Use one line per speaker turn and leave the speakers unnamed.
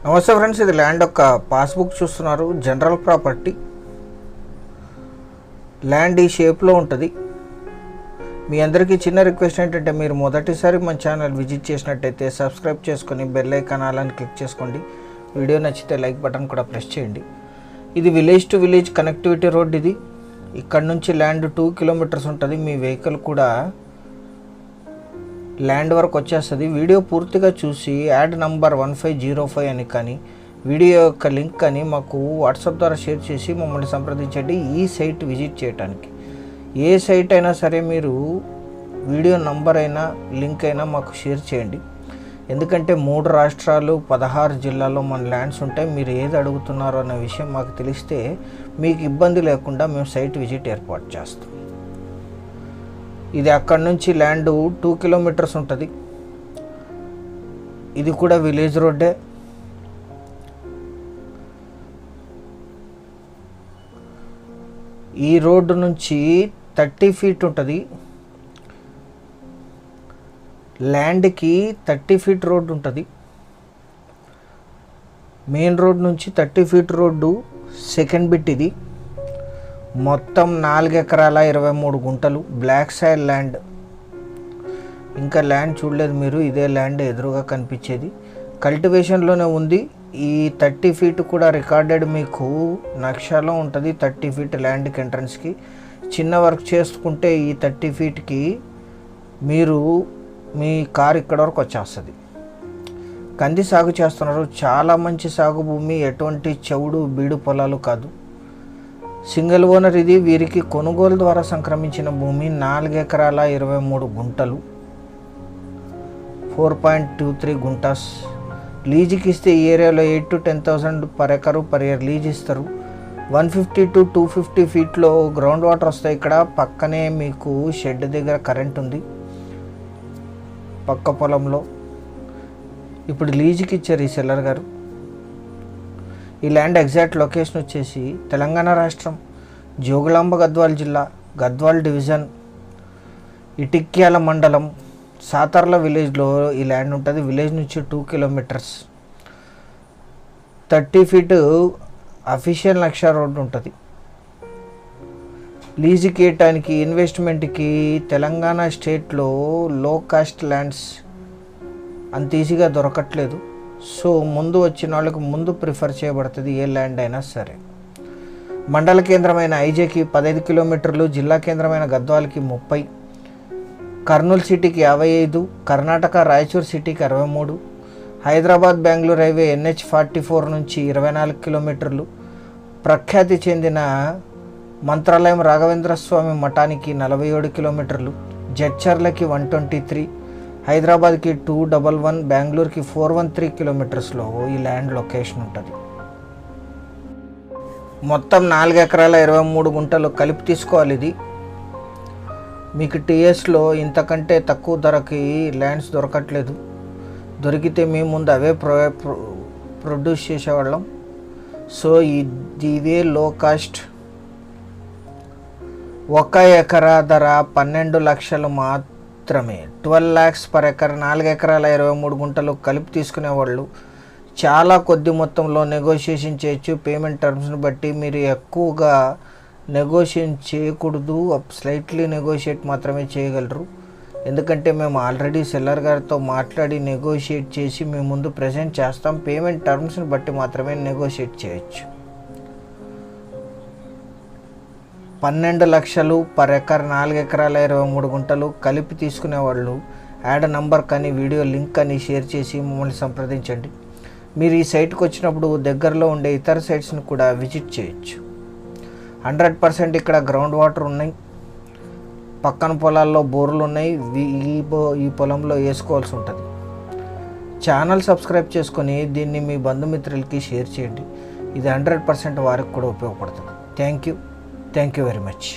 నమస్తే ఫ్రెండ్స్, ఇది ల్యాండ్ యొక్క పాస్బుక్ చూస్తున్నారు. జనరల్ ప్రాపర్టీ ల్యాండ్ ఈ షేప్లో ఉంటుంది. మీ అందరికీ చిన్న రిక్వెస్ట్ ఏంటంటే, మీరు మొదటిసారి మన ఛానల్ విజిట్ చేసినట్టయితే సబ్స్క్రైబ్ చేసుకొని బెల్ ఐకాన్ అలాని క్లిక్ చేసుకోండి. వీడియో నచ్చితే లైక్ బటన్ కూడా ప్రెస్ చేయండి. ఇది village to village connectivity road. ఇది ఇక్కడ నుంచి ల్యాండ్ 2 కిలోమీటర్స్ ఉంటుంది. మీ వెహికల్ కూడా ల్యాండ్ వరకు వచ్చేస్తుంది. వీడియో పూర్తిగా చూసి యాడ్ నంబర్ 1505 అని కానీ వీడియో యొక్క లింక్ కానీ మాకు వాట్సాప్ ద్వారా షేర్ చేసి మమ్మల్ని సంప్రదించండి ఈ సైట్ విజిట్ చేయడానికి. ఏ సైట్ అయినా సరే మీరు వీడియో నంబర్ అయినా లింక్ అయినా మాకు షేర్ చేయండి. ఎందుకంటే 3 రాష్ట్రాలు 16 జిల్లాల్లో మన ల్యాండ్స్ ఉంటాయి. మీరు ఏది అడుగుతున్నారో అనే విషయం మాకు తెలిస్తే మీకు ఇబ్బంది లేకుండా మేము సైట్ విజిట్ ఏర్పాటు చేస్తాం. ఇది అక్కడ నుంచి ల్యాండ్ 2 కిలోమీటర్స్ ఉంటుంది. ఇది కూడా విలేజ్ రోడ్డే. ఈ రోడ్డు నుంచి 30 ఫీట్ ఉంటుంది. ల్యాండ్కి 30 ఫీట్ రోడ్డు ఉంటుంది. మెయిన్ రోడ్ నుంచి 30 ఫీట్ రోడ్డు సెకండ్ బిట్. ఇది మొత్తం 4 ఎకరాల 23 గుంటలు బ్లాక్ సాయిల్ ల్యాండ్. ఇంకా ల్యాండ్ చూడలేదు మీరు, ఇదే ల్యాండ్ ఎదురుగా కనిపించేది. కల్టివేషన్లోనే ఉంది. ఈ 30 ఫీట్ కూడా రికార్డెడ్ మీకు నక్షాలో ఉంటుంది. 30 ఫీట్ ల్యాండ్కి ఎంట్రన్స్కి చిన్న వర్క్ చేసుకుంటే ఈ 30 ఫీట్కి మీరు మీ కార్ ఇక్కడ వరకు వచ్చేస్తుంది. కంది సాగు చేస్తున్నారు. చాలా మంచి సాగు భూమి, ఎటువంటి చెవుడు బీడు పొలాలు కాదు. సింగిల్ ఓనర్ ఇది. వీరికి కొనుగోలు ద్వారా సంక్రమించిన భూమి 4 ఎకరాల 23 గుంటలు 4.23 గుంటాస్. లీజుకి ఇస్తే ఈ ఏరియాలో 8,000 to 10,000 per acre per year lease ఇస్తారు. 150 to 250 ఫీట్లో గ్రౌండ్ వాటర్ వస్తాయి. ఇక్కడ పక్కనే మీకు షెడ్ దగ్గర కరెంట్ ఉంది పక్క పొలంలో. ఇప్పుడు లీజుకి ఇచ్చారు ఈ సెల్లర్ గారు. ఈ ల్యాండ్ ఎగ్జాక్ట్ లొకేషన్ వచ్చేసి తెలంగాణ రాష్ట్రం, జోగులాంబ గద్వాల్ జిల్లా, గద్వాల్ డివిజన్, ఇటిక్యాల మండలం, సాతర్ల విలేజ్లో ఈ ల్యాండ్ ఉంటుంది. విలేజ్ నుంచి 2 కిలోమీటర్స్ 30 ఫీట్ అఫీషియల్ నక్షా రోడ్డు ఉంటుంది. లీజుకి ఇవ్వటానికి ఇన్వెస్ట్మెంట్కి తెలంగాణ స్టేట్లో లో కాస్ట్ ల్యాండ్స్ అంత ఈజీగా దొరకట్లేదు. సో ముందు వచ్చిన వాళ్ళకి ముందు ప్రిఫర్ చేయబడుతుంది ఏ ల్యాండ్ అయినా సరే. మండల కేంద్రమైన ఐజేకి 15 కిలోమీటర్లు, జిల్లా కేంద్రమైన గద్వాల్కి 30, కర్నూలు సిటీకి 55, కర్ణాటక రాయచూర్ సిటీకి 63, హైదరాబాద్ బెంగళూరు హైవే NH44 నుంచి 24 కిలోమీటర్లు, ప్రఖ్యాతి చెందిన మంత్రాలయం రాఘవేంద్ర స్వామి మఠానికి 47 కిలోమీటర్లు, జడ్చర్లకి 123, హైదరాబాద్కి 211, బెంగళూరుకి 413 కిలోమీటర్స్లో ఈ ల్యాండ్ లొకేషన్ ఉంటుంది. మొత్తం 4 ఎకరాల 23 గుంటలు కలిపి తీసుకోవాలి. ఇది మీకు టీఎస్లో ఇంతకంటే తక్కువ ధరకి ల్యాండ్స్ దొరకట్లేదు. దొరికితే మేము ముందు అవే ప్రొడ్యూస్ చేసేవాళ్ళం. సో ఇవే లో కాస్ట్. 1 ఎకరా ధర 12 లక్షలు మాత్రమే, 12 lakhs పర్ ఎకర్. 4 ఎకరాల 23 గుంటలు కలిపి తీసుకునేవాళ్ళు చాలా కొద్ది మొత్తంలో నెగోషియేషన్ చేయొచ్చు. పేమెంట్ టర్మ్స్ని బట్టి మీరు ఎక్కువగా నెగోషియేట్ చేయకూడదు, స్లైట్లీ నెగోషియేట్ మాత్రమే చేయగలరు. ఎందుకంటే మేము ఆల్రెడీ సెల్లర్ గారితో మాట్లాడి నెగోషియేట్ చేసి మేము ముందు ప్రజెంట్ చేస్తాం. పేమెంట్ టర్మ్స్ని బట్టి మాత్రమే నెగోషియేట్ చేయొచ్చు. 12 లక్షలు పర్ ఎకర్, 4 ఎకరాల 23 గుంటలు కలిపి తీసుకునేవాళ్ళు యాడ్ నంబర్ కానీ వీడియో లింక్ కానీ షేర్ చేసి మమ్మల్ని సంప్రదించండి. మీరు ఈ సైట్కి వచ్చినప్పుడు దగ్గరలో ఉండే ఇతర సైట్స్ని కూడా విజిట్ చేయొచ్చు. 100% ఇక్కడ గ్రౌండ్ వాటర్ ఉన్నాయి. పక్కన పొలాల్లో బోర్లు ఉన్నాయి. ఈ పొలంలో వేసుకోవాల్సి ఉంటుంది. ఛానల్ సబ్స్క్రైబ్ చేసుకొని దీన్ని మీ బంధుమిత్రులకి షేర్ చేయండి. ఇది 100% వారికి కూడా ఉపయోగపడుతుంది. Thank you very much.